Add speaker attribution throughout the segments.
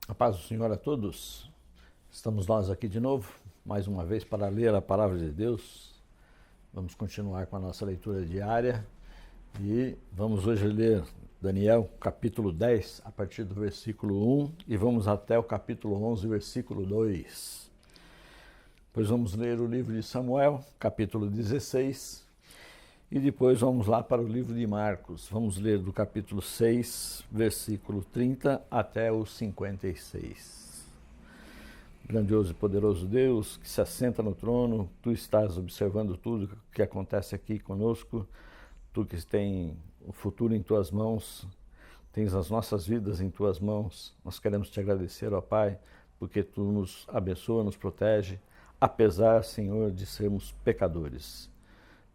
Speaker 1: A paz do Senhor a todos. Estamos nós aqui de novo, mais uma vez, para ler a Palavra de Deus. Vamos continuar com a nossa leitura diária e vamos hoje ler Daniel, capítulo 10, a partir do versículo 1 e vamos até o capítulo 11, versículo 2. Depois vamos ler o livro de Samuel, capítulo 16, e depois vamos lá para o livro de Marcos. Vamos ler do capítulo 6, versículo 30 até o 56. Grandioso e poderoso Deus, que se assenta no trono, tu estás observando tudo o que acontece aqui conosco, tu que tem o futuro em tuas mãos, tens as nossas vidas em tuas mãos. Nós queremos te agradecer, ó Pai, porque tu nos abençoa, nos protege, apesar, Senhor, de sermos pecadores.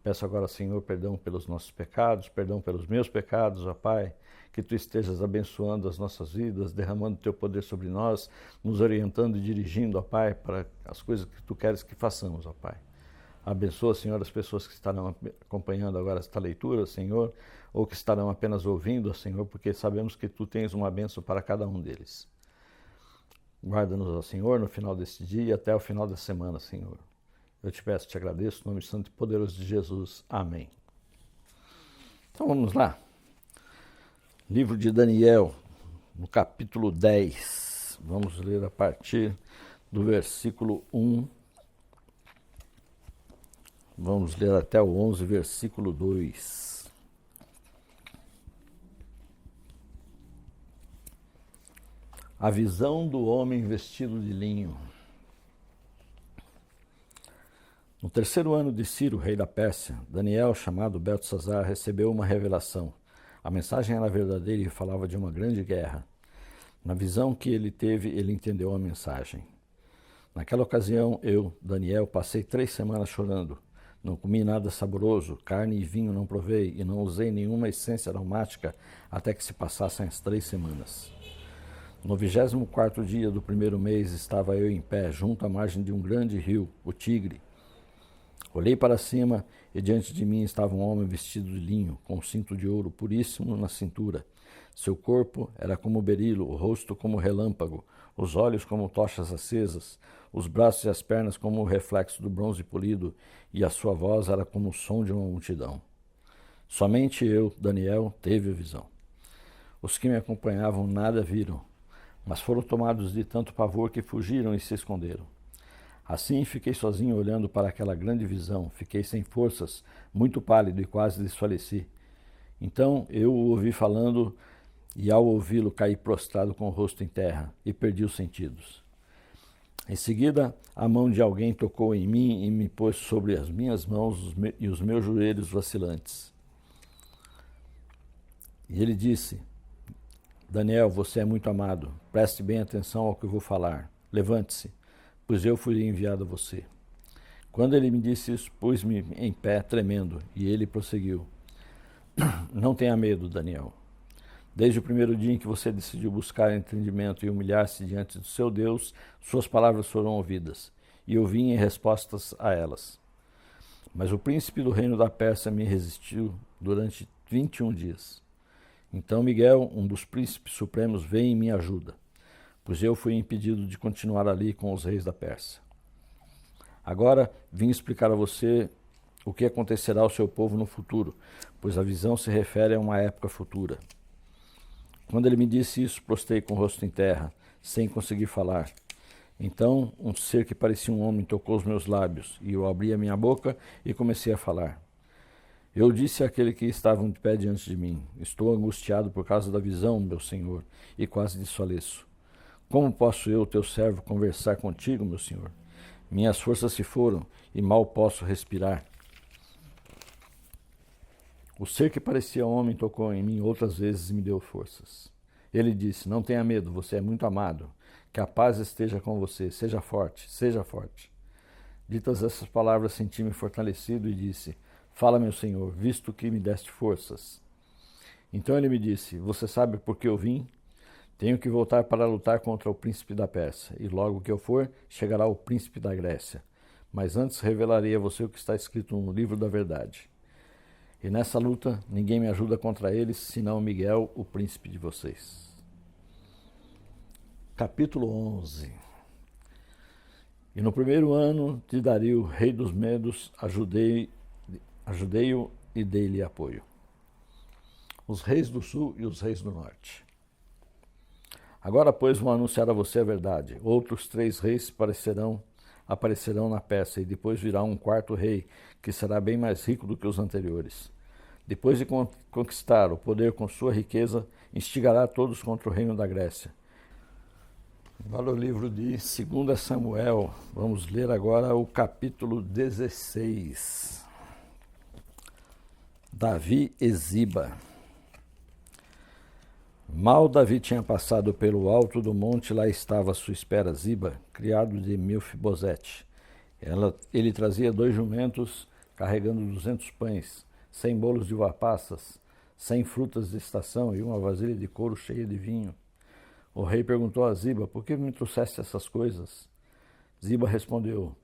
Speaker 1: Peço agora, Senhor, perdão pelos nossos pecados, perdão pelos meus pecados, ó Pai, que Tu estejas abençoando as nossas vidas, derramando Teu poder sobre nós, nos orientando e dirigindo, ó Pai, para as coisas que Tu queres que façamos, ó Pai. Abençoa, Senhor, as pessoas que estarão acompanhando agora esta leitura, Senhor, ou que estarão apenas ouvindo, Senhor, porque sabemos que Tu tens uma bênção para cada um deles. Guarda-nos, ó Senhor, no final deste dia e até o final da semana, Senhor. Eu te peço, te agradeço, no nome santo e poderoso de Jesus. Amém. Então vamos lá. Livro de Daniel, no capítulo 10. Vamos ler a partir do versículo 1. Vamos ler até o 11, versículo 2. A visão do homem vestido de linho. No terceiro ano de Ciro, rei da Pérsia, Daniel, chamado Beltesazar, recebeu uma revelação. A mensagem era verdadeira e falava de uma grande guerra. Na visão que ele teve, ele entendeu a mensagem. Naquela ocasião, eu, Daniel, passei 3 semanas chorando. Não comi nada saboroso, carne e vinho não provei, e não usei nenhuma essência aromática até que se passassem as 3 semanas. No 24º dia do primeiro mês, estava eu em pé, junto à margem de um grande rio, o Tigre. Olhei para cima e diante de mim estava um homem vestido de linho, com um cinto de ouro puríssimo na cintura. Seu corpo era como berilo, o rosto como relâmpago, os olhos como tochas acesas, os braços e as pernas como o reflexo do bronze polido, e a sua voz era como o som de uma multidão. Somente eu, Daniel, teve a visão. Os que me acompanhavam nada viram, mas foram tomados de tanto pavor que fugiram e se esconderam. Assim fiquei sozinho olhando para aquela grande visão, fiquei sem forças, muito pálido e quase desfaleci. Então eu o ouvi falando e ao ouvi-lo caí prostrado com o rosto em terra e perdi os sentidos. Em seguida, a mão de alguém tocou em mim e me pôs sobre as minhas mãos e os meus joelhos vacilantes. E ele disse: Daniel, você é muito amado, preste bem atenção ao que eu vou falar. Levante-se, pois eu fui enviado a você. Quando ele me disse isso, pus-me em pé, tremendo, e ele prosseguiu. Não tenha medo, Daniel. Desde o primeiro dia em que você decidiu buscar entendimento e humilhar-se diante do seu Deus, suas palavras foram ouvidas, e eu vim em respostas a elas. Mas o príncipe do reino da Pérsia me resistiu durante 21 dias. Então Miguel, um dos príncipes supremos, veio em minha ajuda, pois eu fui impedido de continuar ali com os reis da Pérsia. Agora vim explicar a você o que acontecerá ao seu povo no futuro, pois a visão se refere a uma época futura. Quando ele me disse isso, prostrei com o rosto em terra, sem conseguir falar. Então um ser que parecia um homem tocou os meus lábios, e eu abri a minha boca e comecei a falar. Eu disse àquele que estava de pé diante de mim: estou angustiado por causa da visão, meu senhor, e quase desfaleço. Como posso eu, teu servo, conversar contigo, meu senhor? Minhas forças se foram e mal posso respirar. O ser que parecia homem tocou em mim outras vezes e me deu forças. Ele disse: não tenha medo, você é muito amado. Que a paz esteja com você. Seja forte, seja forte. Ditas essas palavras, senti-me fortalecido e disse: fala, meu senhor, visto que me deste forças. Então ele me disse: você sabe por que eu vim? Tenho que voltar para lutar contra o príncipe da Pérsia, e logo que eu for, chegará o príncipe da Grécia. Mas antes revelarei a você o que está escrito no livro da verdade. E nessa luta, ninguém me ajuda contra eles, senão Miguel, o príncipe de vocês. capítulo 11. E no primeiro ano de Dario, rei dos Medos, ajudei-o e dei-lhe apoio. Os reis do sul e os reis do norte. Agora, pois, vou anunciar a você a verdade. Outros 3 reis aparecerão na Pérsia, e depois virá um 4º rei, que será bem mais rico do que os anteriores. Depois de conquistar o poder com sua riqueza, instigará todos contra o reino da Grécia. Agora o livro de 2 Samuel, vamos ler agora o capítulo 16. Davi e Ziba. Mal Davi tinha passado pelo alto do monte, lá estava à sua espera Ziba, criado de Mefibosete. Ele trazia 2 jumentos, carregando 200 pães, 100 bolos de uva passas, 100 frutas de estação e uma vasilha de couro cheia de vinho. O rei perguntou a Ziba: por que me trouxeste essas coisas? Ziba respondeu: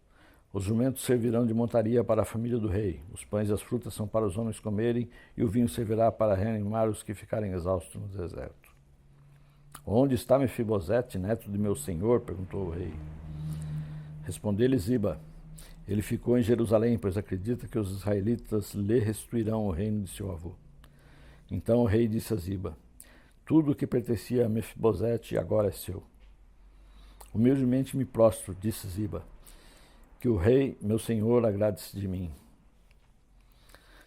Speaker 1: os jumentos servirão de montaria para a família do rei, os pães e as frutas são para os homens comerem, e o vinho servirá para reanimar os que ficarem exaustos no deserto. Onde está Mefibosete, neto de meu senhor? Perguntou o rei. Respondeu-lhe Ziba: ele ficou em Jerusalém, pois acredita que os israelitas lhe restituirão o reino de seu avô. Então o rei disse a Ziba: tudo o que pertencia a Mefibosete agora é seu. Humildemente me prostro, disse Ziba, que o rei, meu senhor, agrade-se de mim.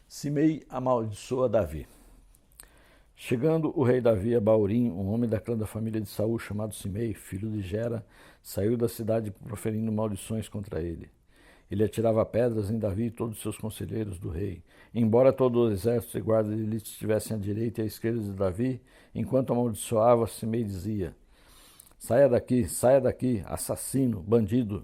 Speaker 1: Simei amaldiçoa Davi. Chegando o rei Davi a Baurim, um homem da clã da família de Saul, chamado Simei, filho de Gera, saiu da cidade proferindo maldições contra ele. Ele atirava pedras em Davi e todos os seus conselheiros do rei. Embora todo o exército e guarda de elite estivessem à direita e à esquerda de Davi, enquanto amaldiçoava, Simei dizia: saia daqui, assassino, bandido.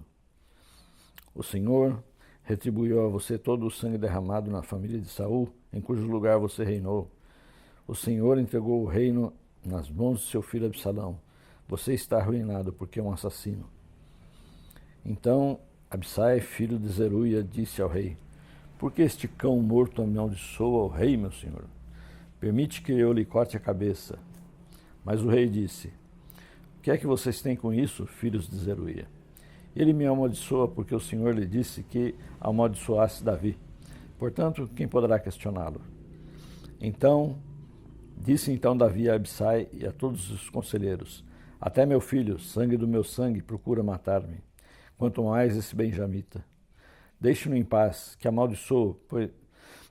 Speaker 1: O Senhor retribuiu a você todo o sangue derramado na família de Saul, em cujo lugar você reinou. O Senhor entregou o reino nas mãos de seu filho Absalão. Você está arruinado porque é um assassino. Então Abissai, filho de Zeruia, disse ao rei: por que este cão morto amaldiçoa o rei, meu senhor? Permite que eu lhe corte a cabeça. Mas o rei disse: o que é que vocês têm com isso, filhos de Zeruia? Ele me amaldiçoa porque o Senhor lhe disse que amaldiçoasse Davi. Portanto, quem poderá questioná-lo? Disse então Davi a Abissai e a todos os conselheiros: até meu filho, sangue do meu sangue, procura matar-me. Quanto mais esse benjamita. Deixe-no em paz, que amaldiçoo,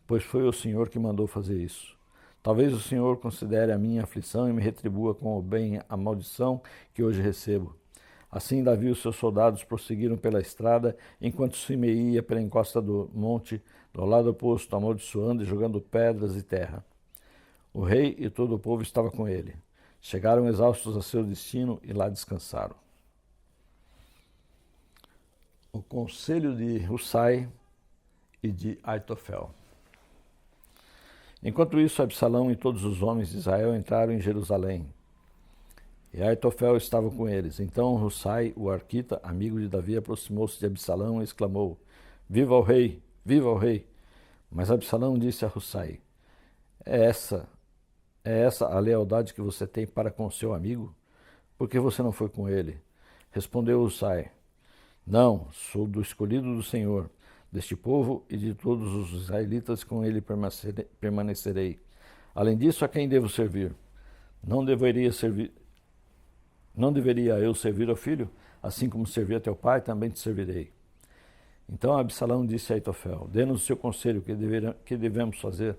Speaker 1: pois foi o Senhor que mandou fazer isso. Talvez o Senhor considere a minha aflição e me retribua com o bem a maldição que hoje recebo. Assim Davi e os seus soldados prosseguiram pela estrada, enquanto Simei ia pela encosta do monte, do lado oposto, amaldiçoando e jogando pedras e terra. O rei e todo o povo estavam com ele. Chegaram exaustos a seu destino e lá descansaram. O conselho de Husai e de Aitofel. Enquanto isso, Absalão e todos os homens de Israel entraram em Jerusalém. E Aitofel estava com eles. Então Husai, o arquita, amigo de Davi, aproximou-se de Absalão e exclamou: viva o rei! Viva o rei! Mas Absalão disse a Husai: É essa a lealdade que você tem para com seu amigo? Por que você não foi com ele? Respondeu Husai: não, sou do escolhido do Senhor, deste povo e de todos os israelitas, com ele permanecerei. Além disso, a quem devo servir? Não deveria eu servir ao filho? Assim como servi a teu pai, também te servirei. Então Absalão disse a Aitofel: dê-nos o seu conselho, que devemos fazer?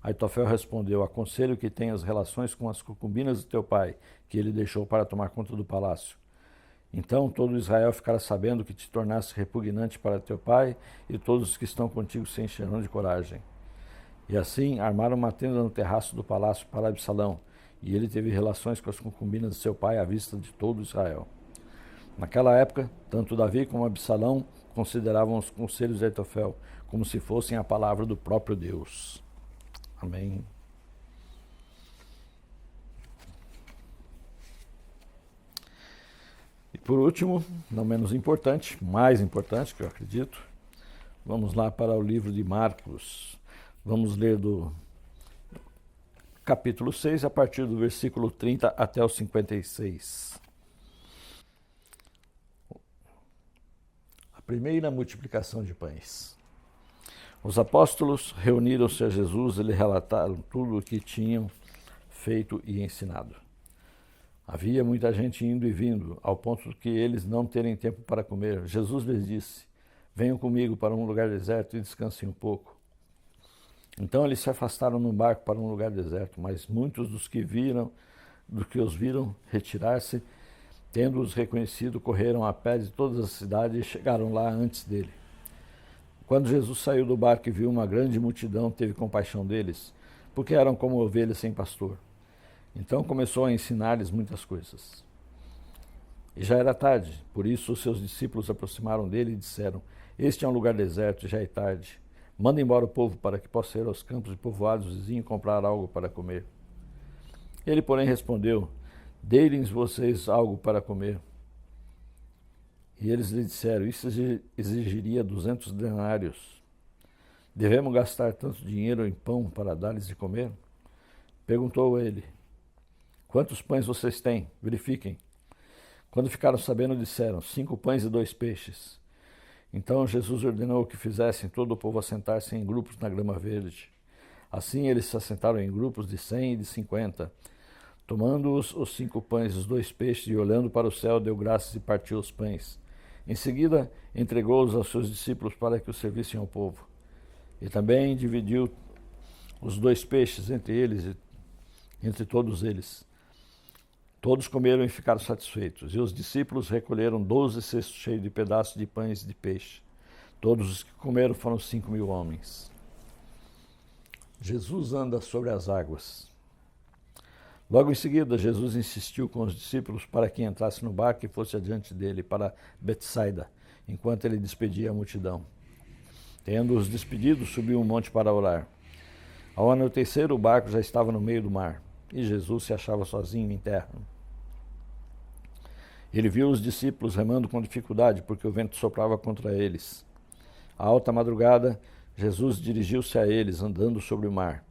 Speaker 1: Aitofel respondeu: aconselho que tenhas relações com as concubinas de teu pai, que ele deixou para tomar conta do palácio. Então todo Israel ficará sabendo que te tornaste repugnante para teu pai, e todos os que estão contigo se encherão de coragem. E assim armaram uma tenda no terraço do palácio para Absalão, e ele teve relações com as concubinas de seu pai à vista de todo Israel. Naquela época, tanto Davi como Absalão consideravam os conselhos de Aitofel como se fossem a palavra do próprio Deus. Amém. E por último, não menos importante, mais importante que eu acredito, vamos lá para o livro de Marcos. Vamos ler do capítulo 6, a partir do versículo 30 até o 56. Primeira multiplicação de pães. Os apóstolos reuniram-se a Jesus e lhe relataram tudo o que tinham feito e ensinado. Havia muita gente indo e vindo, ao ponto de que eles não terem tempo para comer. Jesus lhes disse: venham comigo para um lugar deserto e descansem um pouco. Então eles se afastaram num barco para um lugar deserto, mas muitos dos que os viram retirar-se, tendo-os reconhecido, correram a pé de todas as cidades e chegaram lá antes dele. Quando Jesus saiu do barco e viu uma grande multidão, teve compaixão deles, porque eram como ovelhas sem pastor. Então começou a ensinar-lhes muitas coisas. E já era tarde, por isso os seus discípulos aproximaram dele e disseram: este é um lugar deserto e já é tarde. Manda embora o povo para que possa ir aos campos e povoados vizinhos comprar algo para comer. Ele, porém, respondeu: dei-lhes vocês algo para comer. E eles lhe disseram: isso exigiria 200 denários. Devemos gastar tanto dinheiro em pão para dar-lhes de comer? Perguntou ele: quantos pães vocês têm? Verifiquem. Quando ficaram sabendo, disseram: 5 pães e 2 peixes. Então Jesus ordenou que fizessem todo o povo assentar-se em grupos na grama verde. Assim eles se assentaram em grupos de 100 e de 50. Tomando-os 5 pães e os 2 peixes, e olhando para o céu, deu graças e partiu os pães. Em seguida, entregou-os aos seus discípulos para que os servissem ao povo. E também dividiu os 2 peixes entre todos eles. Todos comeram e ficaram satisfeitos. E os discípulos recolheram 12 cestos cheios de pedaços de pães e de peixe. Todos os que comeram foram 5.000 homens. Jesus anda sobre as águas. Logo em seguida, Jesus insistiu com os discípulos para que entrasse no barco e fosse adiante dele para Betsaida, enquanto ele despedia a multidão. Tendo-os despedido, subiu um monte para orar. Ao anoitecer, o barco já estava no meio do mar, e Jesus se achava sozinho em terra. Ele viu os discípulos remando com dificuldade, porque o vento soprava contra eles. À alta madrugada, Jesus dirigiu-se a eles, andando sobre o mar,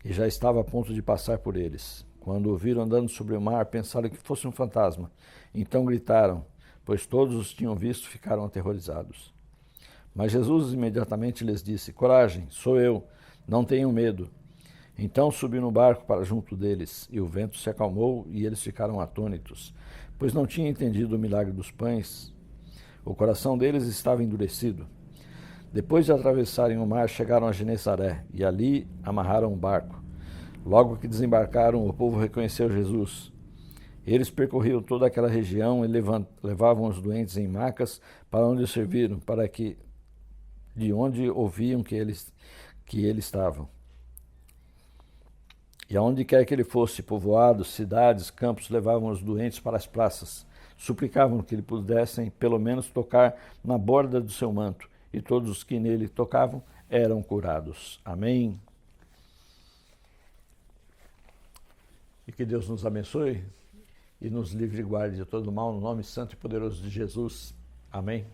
Speaker 1: e já estava a ponto de passar por eles. Quando o viram andando sobre o mar, pensaram que fosse um fantasma. Então gritaram, pois todos os tinham visto, ficaram aterrorizados. Mas Jesus imediatamente lhes disse: coragem, sou eu, não tenham medo. Então subiu no barco para junto deles, e o vento se acalmou, e eles ficaram atônitos, pois não tinham entendido o milagre dos pães. O coração deles estava endurecido. Depois de atravessarem o mar, chegaram a Genesaré, e ali amarraram o barco. Logo que desembarcaram, o povo reconheceu Jesus. Eles percorriam toda aquela região e levavam os doentes em macas para onde os serviram, para que de onde ouviam que eles estavam. E aonde quer que ele fosse, povoados, cidades, campos, levavam os doentes para as praças. Suplicavam que ele pudessem, pelo menos, tocar na borda do seu manto, e todos os que nele tocavam eram curados. Amém. E que Deus nos abençoe e nos livre e guarde de todo mal, no nome santo e poderoso de Jesus. Amém.